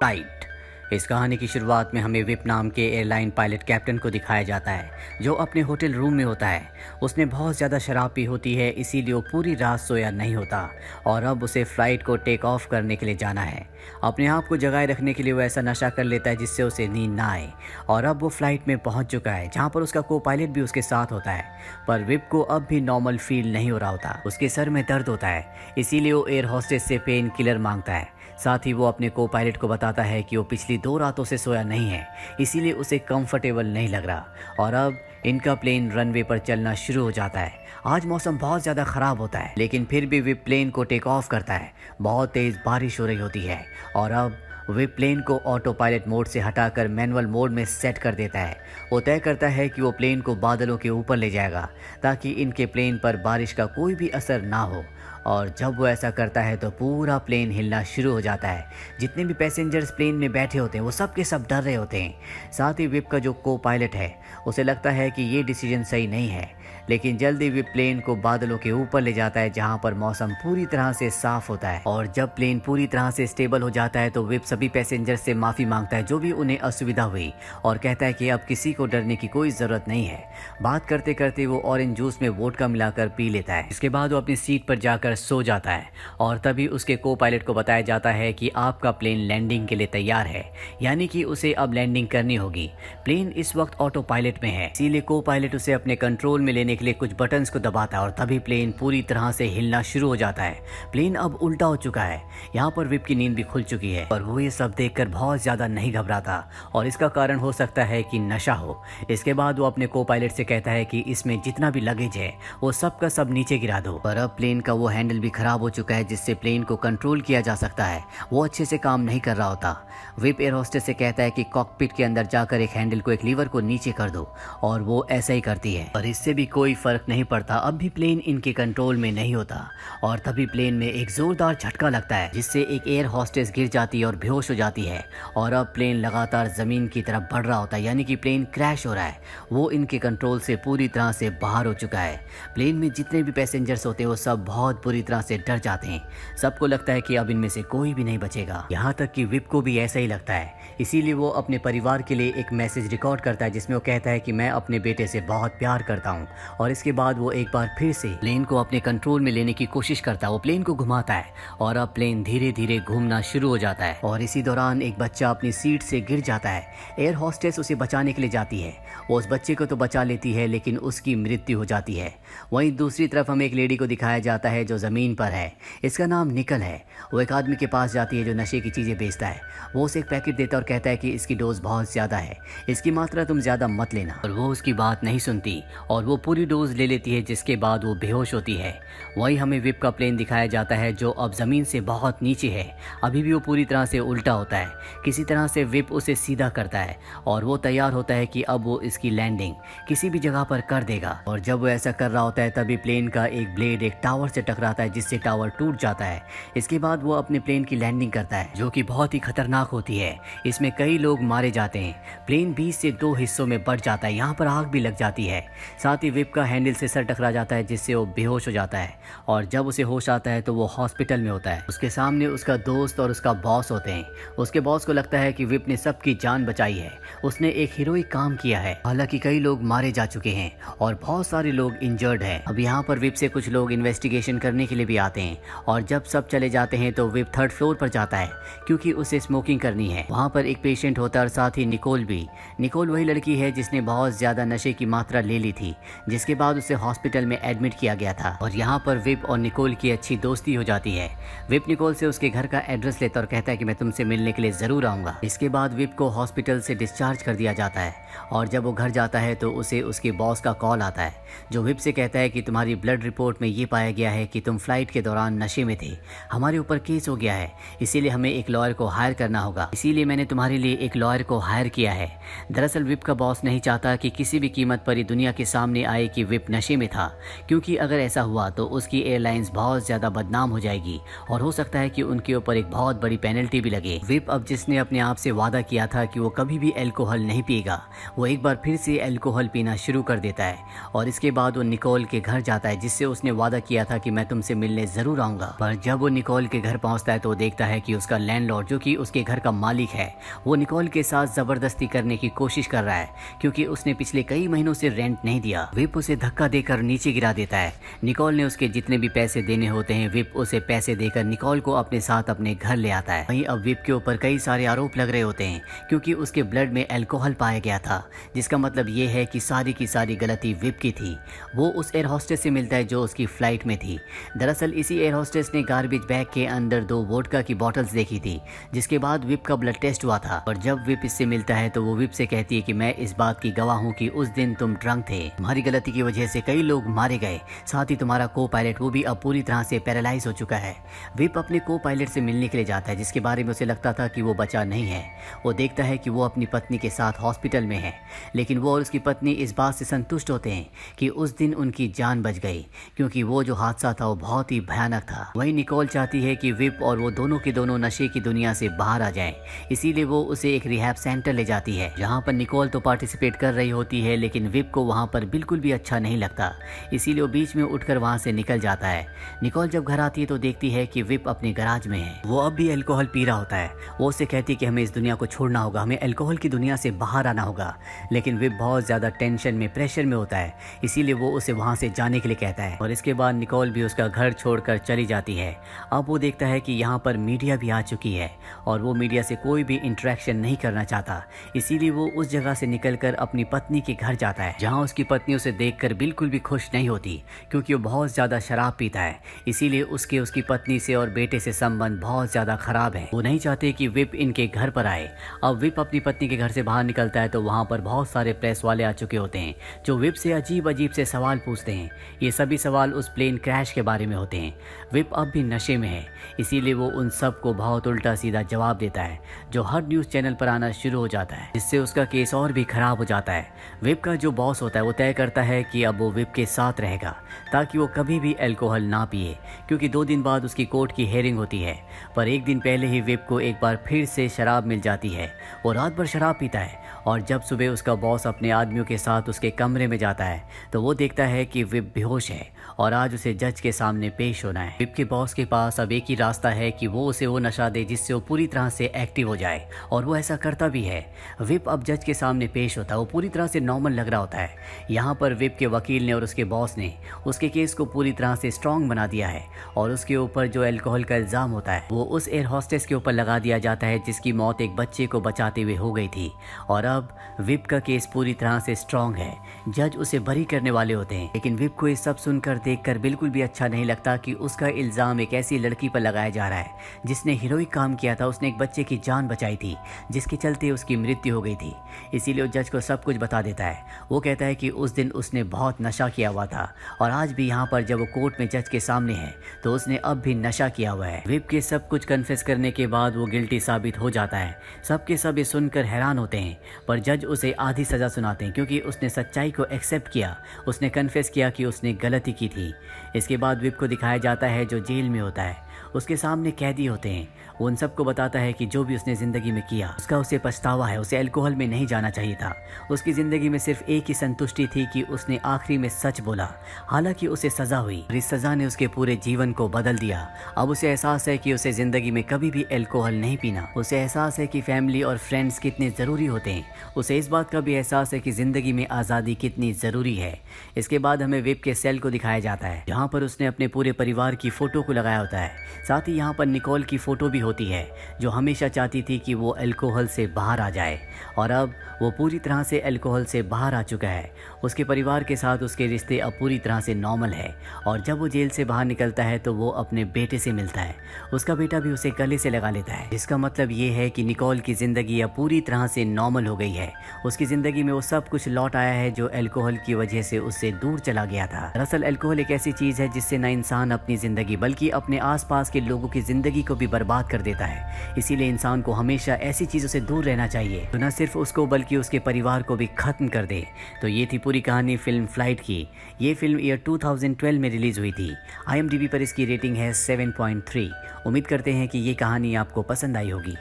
Right. इस कहानी की शुरुआत में हमें विप नाम के एयरलाइन पायलट कैप्टन को दिखाया जाता है, जो अपने होटल रूम में होता है। उसने बहुत ज़्यादा शराब पी होती है, इसीलिए वो पूरी रात सोया नहीं होता और अब उसे फ़्लाइट को टेक ऑफ करने के लिए जाना है। अपने आप को जगाए रखने के लिए वो ऐसा नशा कर लेता है जिससे उसे नींद ना आए और अब वो फ़्लाइट में पहुंच चुका है, जहां पर उसका को पायलट भी उसके साथ होता है। पर विप को अब भी नॉर्मल फील नहीं हो रहा होता। उसके सर में दर्द होता है, इसीलिए वो एयर होस्टेस से पेन किलर मांगता है। साथ ही वो अपने को पायलट को बताता है कि वो पिछली 2 रातों से सोया नहीं है, इसीलिए उसे कंफर्टेबल नहीं लग रहा। और अब इनका प्लेन रनवे पर चलना शुरू हो जाता है। आज मौसम बहुत ज़्यादा ख़राब होता है, लेकिन फिर भी वे प्लेन को टेक ऑफ करता है। बहुत तेज़ बारिश हो रही होती है और अब वे प्लेन को ऑटो पायलट मोड से हटाकर मैनुअल मोड में सेट कर देता है। वो तय करता है कि वो प्लेन को बादलों के ऊपर ले जाएगा ताकि इनके प्लेन पर बारिश का कोई भी असर ना हो। और जब वो ऐसा करता है तो पूरा प्लेन हिलना शुरू हो जाता है। जितने भी पैसेंजर्स प्लेन में बैठे होते हैं वो सब के सब डर रहे होते हैं। साथ ही विप का जो को पायलट है उसे लगता है कि ये डिसीजन सही नहीं है, लेकिन जल्दी विप प्लेन को बादलों के ऊपर ले जाता है जहां पर मौसम पूरी तरह से साफ होता है। और जब प्लेन पूरी तरह से स्टेबल हो जाता है तो विप सभी पैसेंजर से माफ़ी मांगता है जो भी उन्हें असुविधा हुई और कहता है कि अब किसी को डरने की कोई ज़रूरत नहीं है। बात करते करते वो ऑरेंज जूस में वोडका मिलाकर पी लेता है। इसके बाद वो अपनी सीट पर जाकर सो जाता है और तभी उसके को पायलट को बताया जाता है कि आपका प्लेन लैंडिंग के लिए तैयार है, यानी कि उसे अब लैंडिंग करनी होगी। प्लेन इस वक्त ऑटो पायलट में है, इसीलिए को पायलट उसे अपने कंट्रोल में लेने के लिए कुछ बटन्स को दबाता है और तभी प्लेन पूरी तरह से हिलना शुरू हो जाता है। प्लेन अब उल्टा हो चुका है। यहाँ पर विप की नींद भी खुल चुकी है और वो ये सब देखकर बहुत ज्यादा नहीं घबराता और इसका कारण हो सकता है कि नशा हो। इसके बाद वो अपने को पायलट से कहता है कि इसमें जितना भी लगेज है वो सब का सब नीचे गिरा दो। पर अब प्लेन का वो हैंडल भी खराब हो चुका है जिससे प्लेन को कंट्रोल किया जा सकता है, वो अच्छे से काम नहीं कर रहा होता। विप एयर होस्टेस से कहता है कि कॉकपिट के अंदर जाकर एक हैंडल को एक लीवर को नीचे कर दो और वो ऐसा ही करती है, पर इससे भी कोई फर्क नहीं पड़ता। अब भी प्लेन इनके कंट्रोल में नहीं होता और तभी प्लेन में एक जोरदार झटका लगता है जिससे एक एयर होस्टेस गिर जाती है और बेहोश हो जाती है। और अब प्लेन लगातार जमीन की तरफ बढ़ रहा होता है, यानी कि प्लेन क्रैश हो रहा है। वो इनके कंट्रोल से पूरी तरह से बाहर हो चुका है। प्लेन में जितने भी पैसेंजर्स होते हैं वो सब बहुत बुरी तरह से डर जाते हैं। सबको लगता है कि अब इनमें से कोई भी नहीं बचेगा। यहाँ तक कि विप को भी ऐसा ही लगता है, इसीलिए वो अपने परिवार के लिए एक मैसेज रिकॉर्ड करता है जिसमें वो कहता है कि मैं अपने बेटे से बहुत प्यार करता हूँ। और इसके बाद वो एक बार फिर से प्लेन को अपने कंट्रोल में लेने की कोशिश करता है। वो प्लेन को घुमाता है और अब प्लेन धीरे धीरे घूमना शुरू हो जाता है और इसी दौरान एक बच्चा अपनी सीट से गिर जाता है। एयर होस्टेस उसे बचाने के लिए जाती है। वो उस बच्चे को तो बचा लेती है लेकिन उसकी मृत्यु हो जाती है। वहीं दूसरी तरफ हमें एक लेडी को दिखाया जाता है जो जमीन पर है। इसका नाम निकल है। वो एक आदमी के पास जाती है जो नशे की चीजें बेचता है। वो उसे एक पैकेट देता है और कहता है कि इसकी डोज बहुत ज्यादा है, इसकी मात्रा तुम ज्यादा मत लेना। और वो उसकी बात नहीं सुनती और वो पूरी डोज ले लेती है, जिसके बाद वो बेहोश होती है। वहीं हमें विप का प्लेन दिखाया जाता है जो अब जमीन से बहुत नीचे है। अभी भी वो पूरी तरह से उल्टा होता है। किसी तरह से विप उसे सीधा करता है और वो तैयार होता है कि अब वो इसकी लैंडिंग किसी भी जगह पर कर देगा। और जब वो ऐसा कर रहा होता है तभी प्लेन का एक ब्लेड एक टावर से टकराता है जिससे टावर टूट जाता है। इसके बाद वो अपने प्लेन की लैंडिंग करता है जो कि बहुत ही खतरनाक होती है। इसमें कई लोग मारे जाते हैं। प्लेन 20 से 2 हिस्सों में बढ़ जाता है। यहाँ पर आग भी लग जाती है। साथ ही विप का हैंडल से सर टकरा जाता है जिससे वो बेहोश हो जाता है और जब उसे होश आता है तो वो हॉस्पिटल में होता है। उसके सामने उसका दोस्त और उसका बॉस होते हैं। उसके बॉस को लगता है कि विप ने सबकी जान बचाई है, उसने एक हीरोइक काम किया है। हालांकि कई लोग मारे जा चुके हैं और बहुत सारे लोग इंजर्ड हैं। अब यहाँ पर विप से कुछ लोग इन्वेस्टिगेशन करने के लिए भी आते हैं और जब सब चले जाते हैं तो विप 3rd फ्लोर पर जाता है क्योंकि उसे स्मोकिंग करनी है। वहाँ पर एक पेशेंट होता है और साथ ही निकोल भी। निकोल वही लड़की है जिसने बहुत ज्यादा नशे की मात्रा ले ली थी, जिसके बाद उसे हॉस्पिटल में एडमिट किया गया था। और यहाँ पर विप और निकोल की अच्छी दोस्ती हो जाती है। विप निकोल से उसके घर का एड्रेस लेता और कहता है कि मैं तुमसे मिलने के लिए जरूर आऊंगा। इसके बाद विप को हॉस्पिटल से डिस्चार्ज कर दिया जाता है और जब वो घर जाता है तो उसे उसके बॉस का कॉल आता है जो विप से कहता है कि तुम्हारी ब्लड रिपोर्ट में ये पाया गया है कि तुम फ्लाइट के दौरान नशे में थे। हमारे ऊपर केस हो गया है, इसीलिए हमें एक लॉयर को हायर करना होगा, इसीलिए मैंने तुम्हारे लिए एक लॉयर को हायर किया है। दरअसल विप का बॉस नहीं चाहता कि किसी भी कीमत पर ये दुनिया के सामने आए कि विप नशे में था, क्योंकि अगर ऐसा हुआ तो उसकी एयरलाइंस बहुत ज़्यादा बदनाम हो जाएगी और हो सकता है कि उनके ऊपर एक बहुत बड़ी पेनल्टी भी लगे। विप अब जिसने अपने आप से वादा किया था कि वो कभी भी अल्कोहल नहीं पिएगा, वो एक बार फिर से अल्कोहल पीना शुरू कर देता है और इसके बाद वो निकोल के घर जाता है, जिससे उसने वादा किया था कि मैं तुमसे मिलने ज़रूर आऊँगा। पर जब वो निकोल के घर पहुँचता है तो वो देखता है कि उसका लैंडलॉर्ड, जो कि उसके घर का मालिक है, वो निकोल के साथ ज़बरदस्ती करने की कोशिश कर रहा है, क्योंकि उसने पिछले कई महीनों से रेंट नहीं दिया। विप उसे धक्का देकर नीचे गिरा देता है। निकोल ने उसके जितने भी पैसे देने होते हैं, विप उसे पैसे देकर निकोल को अपने साथ अपने घर ले आता है। वहीं अब विप के ऊपर कई सारे आरोप लग रहे होते हैं, क्योंकि उसके ब्लड में अल्कोहल पाया गया था, जिसका मतलब ये है कि सारी की सारी गलती विप की थी। वो उस एयर होस्टेस से मिलता है जो उसकी फ्लाइट में थी। दरअसल इसी एयर होस्टेस ने गार्बेज बैग के अंदर 2 वोडका की बॉटल्स देखी थी, जिसके बाद विप का ब्लड टेस्ट हुआ था। और जब विप इससे मिलता है तो वो विप से कहती है कि मैं इस बात की गवाह हूँ कि उस दिन तुम ड्रंक थे, तुम्हारी गलती की वजह से कई लोग मारे गए, साथ ही तुम्हारा को पायलट वो भी अब पूरी तरह से पैरालाइज हो चुका है। विप अपने को पायलट से मिलने के लिए जाता है, जिसके बारे में उसे लगता था कि वो बचा नहीं है। वो देखता है कि वो अपनी पत्नी के साथ हॉस्पिटल में है, लेकिन वो और उसकी पत्नी इस बात से संतुष्ट होते हैं कि उस दिन उनकी जान बच गई, क्योंकि वो जो हादसा था वो बहुत ही भयानक था। वहीं निकोल चाहती है कि विप और वो दोनों के दोनों नशे की दुनिया से बाहर आ जाएं, इसीलिए वो उसे एक रिहैब सेंटर ले जाती है, जहां पर निकोल तो पार्टिसिपेट कर रही होती है, लेकिन विप को वहां पर बिल्कुल भी अच्छा नहीं लगता, इसीलिए वो बीच में उठकर वहां से निकल जाता है। निकोल जब घर आती है तो देखती है कि विप अपने गराज में है। वो अब भी अल्कोहल पी रहा होता है। वो उससे कहती है कि हमें इस दुनिया को छोड़ना होगा, हमें अल्कोहल की दुनिया से बाहर आना होगा, लेकिन विप बहुत ज़्यादा टेंशन में, प्रेशर में होता है, इसीलिए वो उसे वहाँ से जाने के लिए कहता है। और इसके बाद निकोल भी उसका घर छोड़कर चली जाती है। अब वो देखता है कि यहाँ पर मीडिया भी आ चुकी है और वो मीडिया से कोई भी इंटरेक्शन नहीं करना चाहता, इसीलिए वो उस जगह से निकलकर अपनी पत्नी के घर जाता है, जहाँ उसकी पत्नी उसे देखकर बिल्कुल भी खुश नहीं होती, क्योंकि वो बहुत ज़्यादा शराब पीता है, इसीलिए उसकी पत्नी से और बेटे से संबंध बहुत ज़्यादा खराब है। वो नहीं चाहते कि विप इनके घर पर आए। अब विप अपनी पत्नी के घर से बाहर निकलता है तो वहाँ पर बहुत सारे प्रेस वाले आ चुके होते हैं, जो विप से अजीब अजीब से सवाल पूछते हैं। ये सभी सवाल उस प्लेन क्रैश के बारे में होते हैं। विप अब भी नशे में है, इसीलिए वो उन सब को बहुत उल्टा सीधा जवाब देता है, जो हर न्यूज़ चैनल पर आना शुरू हो जाता है, जिससे उसका केस और भी खराब हो जाता है। विप का जो बॉस होता है वो तय करता है कि अब वो विप के साथ रहेगा, ताकि वो कभी भी अल्कोहल ना पिए, क्योंकि 2 दिन बाद उसकी कोर्ट की हेयरिंग होती है। पर एक दिन पहले ही विप को एक बार फिर से शराब मिल जाती है। वो रात भर शराब पीता है और जब सुबह उसका बॉस अपने आदमियों के साथ उसके कमरे में जाता है तो वो देखता है कि विप बेहोश है और आज उसे जज के सामने पेश होना है। विप के बॉस के पास अब एक ही रास्ता है कि वो उसे वो नशा दे जिससे वो पूरी तरह से एक्टिव हो जाए, और वो ऐसा करता भी है। विप अब जज के सामने पेश होता है, वो पूरी तरह से नॉर्मल लग रहा होता है। यहाँ पर विप के वकील ने और उसके बॉस ने उसके केस को पूरी तरह से स्ट्रॉन्ग बना दिया है और उसके ऊपर जो अल्कोहल का इल्ज़ाम होता है वो उस एयर होस्टेस के ऊपर लगा दिया जाता है, जिसकी मौत एक बच्चे को बचाते हुए हो गई थी। और अब विप का केस पूरी तरह से स्ट्रॉन्ग है। जज उसे बरी करने वाले होते हैं, लेकिन विप को ये सब सुनकर देखकर बिल्कुल भी अच्छा नहीं लगता कि उसका इल्ज़ाम एक ऐसी लड़की पर लगाया जा रहा है जिसने हीरोइक काम किया था। उसने एक बच्चे की जान बचाई थी, जिसके चलते उसकी मृत्यु हो गई थी। इसीलिए वो जज को सब कुछ बता देता है। वो कहता है कि उस दिन उसने बहुत नशा किया हुआ था और आज भी यहाँ पर जब वो कोर्ट में जज के सामने है तो उसने अब भी नशा किया हुआ है। विप के सब कुछ कन्फेस करने के बाद वो गिल्टी साबित हो जाता है। सबके सब ये सुनकर हैरान होते हैं, पर जज उसे आधी सज़ा सुनाते हैं, क्योंकि उसने सच्चाई को एक्सेप्ट किया, उसने कन्फेस किया कि उसने गलती की थी। इसके बाद विप को दिखाया जाता है जो जेल में होता है। उसके सामने कैदी होते हैं। वो उन सबको बताता है कि जो भी उसने ज़िंदगी में किया उसका उसे पछतावा है। उसे अल्कोहल में नहीं जाना चाहिए था। उसकी ज़िंदगी में सिर्फ एक ही संतुष्टि थी कि उसने आखिरी में सच बोला। हालांकि उसे सज़ा हुई, इस सज़ा ने उसके पूरे जीवन को बदल दिया। अब उसे एहसास है कि उसे ज़िंदगी में कभी भी अल्कोहल नहीं पीना। उसे एहसास है कि फैमिली और फ्रेंड्स कितने ज़रूरी होते हैं। उसे इस बात का भी एहसास है कि ज़िंदगी में आज़ादी कितनी ज़रूरी है। इसके बाद हमें विप के सेल को दिखाया जाता है, जहाँ पर उसने अपने पूरे परिवार की फ़ोटो को लगाया होता है। साथ ही यहाँ पर निकोल की फ़ोटो भी होती है, जो हमेशा चाहती थी कि वो अल्कोहल से बाहर आ जाए, और अब वो पूरी तरह से अल्कोहल से बाहर आ चुका है। उसके परिवार के साथ उसके रिश्ते अब पूरी तरह से नॉर्मल है, और जब वो जेल से बाहर निकलता है तो वो अपने बेटे से मिलता है। उसका बेटा भी उसे गले से लगा लेता है, जिसका मतलब ये है कि निकोल की ज़िंदगी अब पूरी तरह से नॉर्मल हो गई है। उसकी ज़िंदगी में वो सब कुछ लौट आया है जो अल्कोहल की वजह से उससे दूर चला गया था। दरअसल अल्कोहल एक ऐसी चीज़ है जिससे न इंसान अपनी ज़िंदगी बल्कि अपने आसपास आसपास के लोगों की ज़िंदगी को भी बर्बाद कर देता है। इसीलिए इंसान को हमेशा ऐसी चीज़ों से दूर रहना चाहिए तो न सिर्फ उसको बल्कि उसके परिवार को भी ख़त्म कर दे। तो ये थी पूरी कहानी फिल्म फ्लाइट की। ये फिल्म ईयर 2012 में रिलीज़ हुई थी। IMDb पर इसकी रेटिंग है 7.3। उम्मीद करते हैं कि ये कहानी आपको पसंद आई होगी।